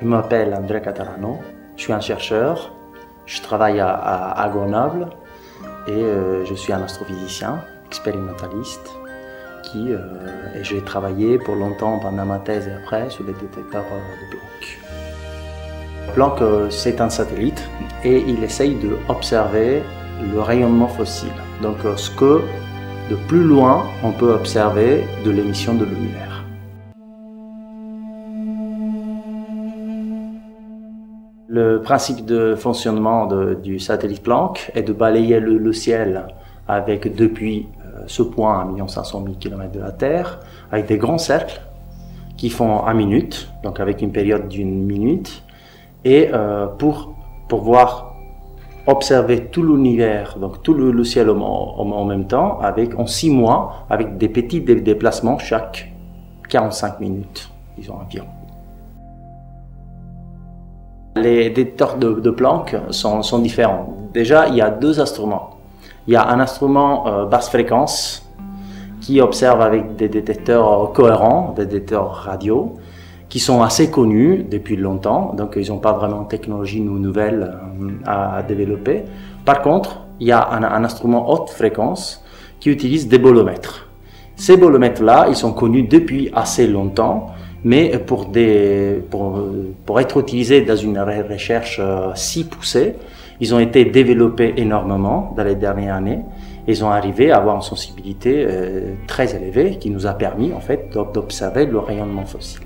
Je m'appelle André Catalano, je suis un chercheur, je travaille à Grenoble et je suis un astrophysicien, expérimentaliste, et j'ai travaillé pour longtemps pendant ma thèse et après sur les détecteurs de Planck. Planck, c'est un satellite et il essaye d'observer le rayonnement fossile, donc ce que de plus loin on peut observer de l'émission de l'univers. Le principe de fonctionnement du satellite Planck est de balayer le ciel avec depuis ce point à 1 500 000 km de la Terre, avec des grands cercles qui font 1 minute, donc avec une période d'1 minute, et pour pouvoir observer tout l'univers, donc tout le ciel en même temps, en 6 mois, avec des petits déplacements chaque 45 minutes, disons environ. Les détecteurs de Planck sont différents. Déjà, il y a 2 instruments. Il y a un instrument basse fréquence qui observe avec des détecteurs cohérents, des détecteurs radio, qui sont assez connus depuis longtemps, donc ils n'ont pas vraiment de technologie nouvelle à développer. Par contre, il y a un instrument haute fréquence qui utilise des bolomètres. Ces bolomètres-là, ils sont connus depuis assez longtemps, mais pour être utilisés dans une recherche si poussée, ils ont été développés énormément dans les dernières années. Ils ont arrivé à avoir une sensibilité très élevée qui nous a permis en fait d'observer le rayonnement fossile.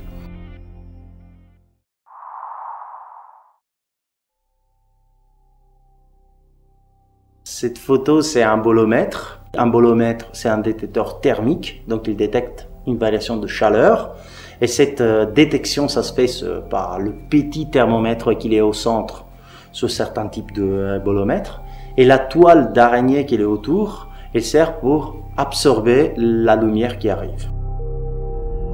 Cette photo, c'est un bolomètre. Un bolomètre, c'est un détecteur thermique, donc il détecte une variation de chaleur. Et cette détection, ça se fait par le petit thermomètre qu'il est au centre sur certains types de bolomètres. Et la toile d'araignée qui est autour, elle sert pour absorber la lumière qui arrive.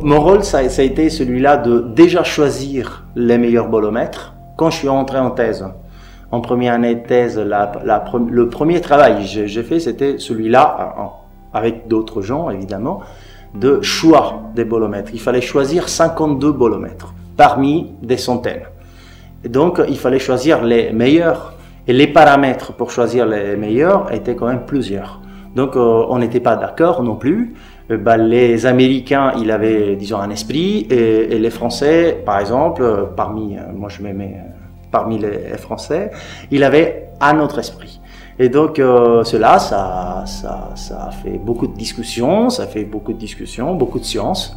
Mon rôle, ça a été celui-là de déjà choisir les meilleurs bolomètres quand je suis entré en thèse. En première année de thèse, le premier travail que j'ai fait, c'était celui-là, avec d'autres gens évidemment, de choix des bolomètres. Il fallait choisir 52 bolomètres parmi des centaines. Et donc, il fallait choisir les meilleurs. Et les paramètres pour choisir les meilleurs étaient quand même plusieurs. Donc, on n'était pas d'accord non plus. Les Américains, ils avaient, disons, un esprit, et les Français, par exemple, moi je me mets parmi les Français, ils avaient un autre esprit. Et donc, cela, ça a fait beaucoup de discussions, beaucoup de sciences.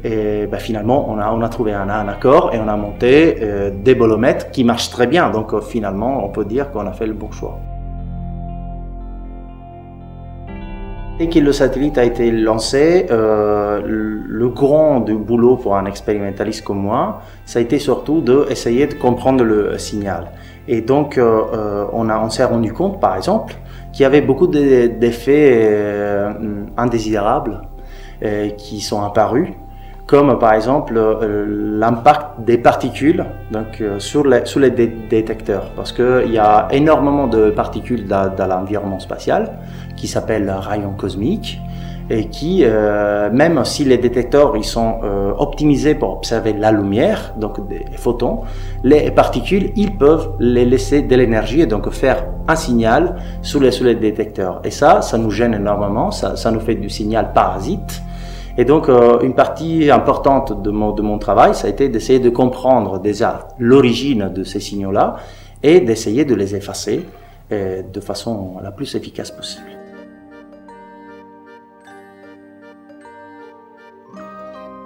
Et finalement, on a trouvé un accord et on a monté des bolomètres qui marchent très bien. Donc, finalement, on peut dire qu'on a fait le bon choix. Dès que le satellite a été lancé, le grand boulot pour un expérimentaliste comme moi, ça a été surtout d'essayer de comprendre le signal. Et donc, on s'est rendu compte, par exemple, qu'il y avait beaucoup d'effets indésirables qui sont apparus, comme par exemple l'impact des particules sur les détecteurs, parce qu'il y a énormément de particules dans l'environnement spatial qui s'appellent rayons cosmiques, et qui, même si les détecteurs ils sont optimisés pour observer la lumière, donc des photons, les particules, ils peuvent les laisser de l'énergie et donc faire un signal sur les détecteurs. Et ça nous gêne énormément, ça nous fait du signal parasite. Et donc, une partie importante de mon travail, ça a été d'essayer de comprendre déjà l'origine de ces signaux-là et d'essayer de les effacer de façon la plus efficace possible.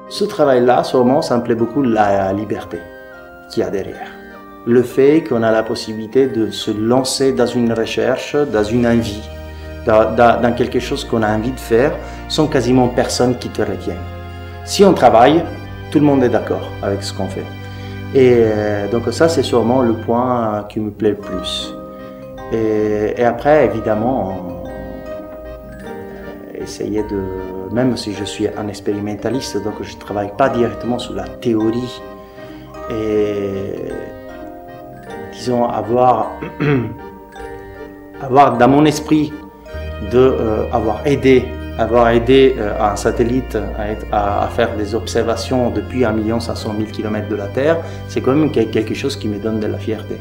Ce travail-là, sûrement, ça me plaît beaucoup la liberté qu'il y a derrière. Le fait qu'on a la possibilité de se lancer dans une recherche, dans une envie, dans quelque chose qu'on a envie de faire, sans quasiment personne qui te retienne. Si on travaille, tout le monde est d'accord avec ce qu'on fait. Et donc ça, c'est sûrement le point qui me plaît le plus. Et après, évidemment, essayer même si je suis un expérimentaliste, donc je ne travaille pas directement sur la théorie, et disons avoir dans mon esprit avoir aidé avoir aidé un satellite à faire des observations depuis 1 500 000 km de la Terre, c'est quand même quelque chose qui me donne de la fierté.